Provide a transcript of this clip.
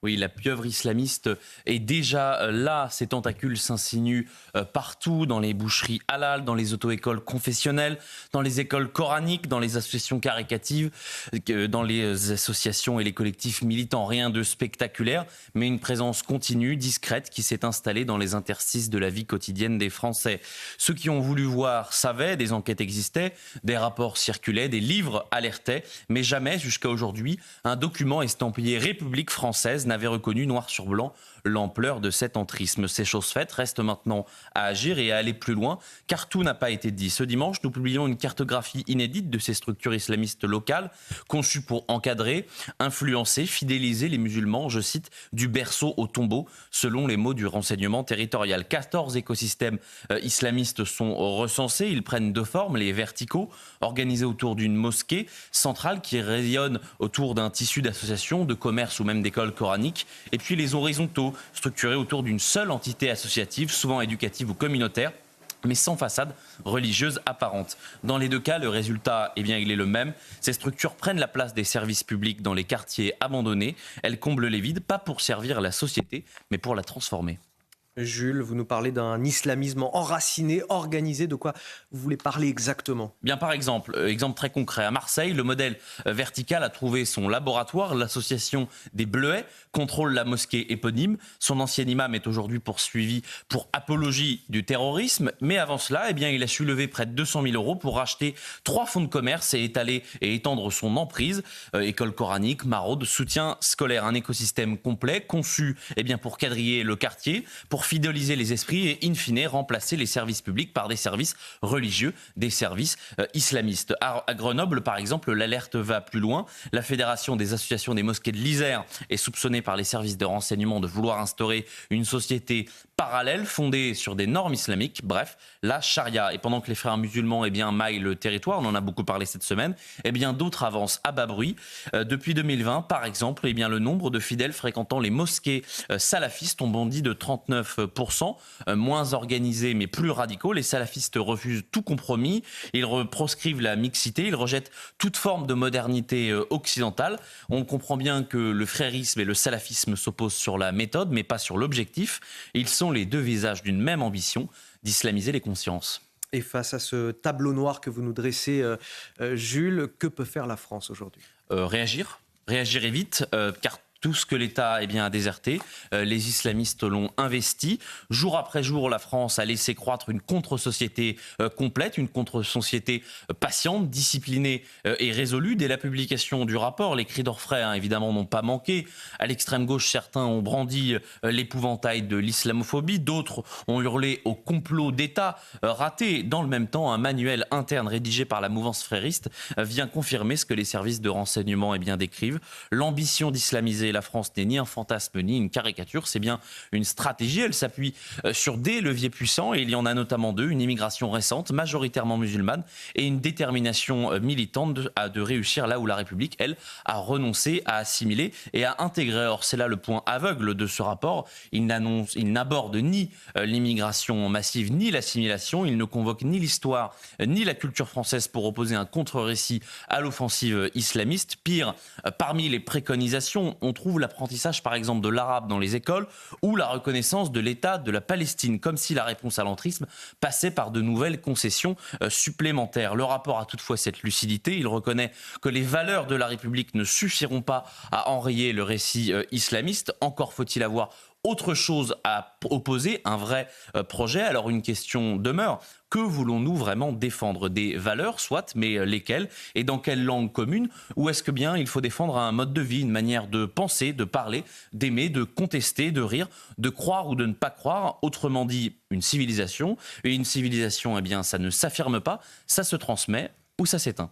Oui, la pieuvre islamiste est déjà là. Ses tentacules s'insinuent partout, dans les boucheries halal, dans les auto-écoles confessionnelles, dans les écoles coraniques, dans les associations caricatives, dans les associations et les collectifs militants. Rien de spectaculaire, mais une présence continue, discrète, qui s'est installée dans les interstices de la vie quotidienne des Français. Ceux qui ont voulu voir savaient, des enquêtes existaient, des rapports circulaient, des livres alertaient, mais jamais, jusqu'à aujourd'hui, un document estampillé République française n'avait reconnu noir sur blanc l'ampleur de cet entrisme. C'est chose faite, reste maintenant à agir et à aller plus loin, car tout n'a pas été dit. Ce dimanche, nous publions une cartographie inédite de ces structures islamistes locales, conçues pour encadrer, influencer, fidéliser les musulmans, je cite, du berceau au tombeau, selon les mots du renseignement territorial. 14 écosystèmes islamistes sont recensés, ils prennent deux formes, les verticaux, organisés autour d'une mosquée centrale qui rayonne autour d'un tissu d'associations, de commerces ou même d'écoles coraniques, et puis les horizontaux, structurés autour d'une seule entité associative, souvent éducative ou communautaire, mais sans façade religieuse apparente. Dans les deux cas, le résultat, il est le même. Ces structures prennent la place des services publics dans les quartiers abandonnés. Elles comblent les vides, pas pour servir la société, mais pour la transformer. Jules, vous nous parlez d'un islamisme enraciné, organisé. De quoi vous voulez parler exactement ? Bien, par exemple, exemple très concret, à Marseille, le modèle vertical a trouvé son laboratoire. L'association des Bleuets contrôle la mosquée éponyme. Son ancien imam est aujourd'hui poursuivi pour apologie du terrorisme. Mais avant cela, il a su lever près de 200 000 euros pour racheter 3 fonds de commerce et étaler et étendre son emprise. École coranique, maraude, soutien scolaire, un écosystème complet conçu pour quadriller le quartier, pour fidéliser les esprits et, in fine, remplacer les services publics par des services religieux, des services islamistes. À Grenoble, par exemple, l'alerte va plus loin. La Fédération des associations des mosquées de l'Isère est soupçonnée par les services de renseignement de vouloir instaurer une société parallèle fondée sur des normes islamiques, bref, la charia. Et pendant que les frères musulmans maillent le territoire, on en a beaucoup parlé cette semaine, d'autres avancent à bas bruit. Depuis 2020, par exemple, le nombre de fidèles fréquentant les mosquées salafistes ont bondi de 39%, moins organisés mais plus radicaux. Les salafistes refusent tout compromis, ils proscrivent la mixité, ils rejettent toute forme de modernité occidentale. On comprend bien que le frérisme et le salafisme s'opposent sur la méthode, mais pas sur l'objectif. Ils sont les deux visages d'une même ambition, d'islamiser les consciences. Et face à ce tableau noir que vous nous dressez, Jules, que peut faire la France aujourd'hui ? Réagir et vite, car tout ce que l'État a déserté, les islamistes l'ont investi. Jour après jour, la France a laissé croître une contre-société complète, une contre-société patiente, disciplinée et résolue. Dès la publication du rapport, les cris d'orfraie, évidemment, n'ont pas manqué. À l'extrême gauche, certains ont brandi l'épouvantail de l'islamophobie, d'autres ont hurlé au complot d'État raté. Dans le même temps, un manuel interne rédigé par la mouvance frériste vient confirmer ce que les services de renseignement décrivent. L'ambition d'islamiser la France n'est ni un fantasme ni une caricature, c'est bien une stratégie. Elle s'appuie sur des leviers puissants et il y en a notamment deux, une immigration récente, majoritairement musulmane, et une détermination militante de réussir là où la République, elle, a renoncé à assimiler et à intégrer. Or, c'est là le point aveugle de ce rapport. Il n'aborde ni l'immigration massive ni l'assimilation. Il ne convoque ni l'histoire ni la culture française pour opposer un contre-récit à l'offensive islamiste. Pire, parmi les préconisations, on trouve l'apprentissage par exemple de l'arabe dans les écoles ou la reconnaissance de l'État de la Palestine, comme si la réponse à l'entrisme passait par de nouvelles concessions supplémentaires. Le rapport a toutefois cette lucidité, il reconnaît que les valeurs de la République ne suffiront pas à enrayer le récit islamiste, encore faut-il avoir autre chose à opposer, un vrai projet. Alors une question demeure. Que voulons-nous vraiment défendre ? Des valeurs, soit, mais lesquelles ? Et dans quelle langue commune ? Ou est-ce que bien il faut défendre un mode de vie, une manière de penser, de parler, d'aimer, de contester, de rire, de croire ou de ne pas croire ? Autrement dit, une civilisation. Et une civilisation, ça ne s'affirme pas, ça se transmet ou ça s'éteint.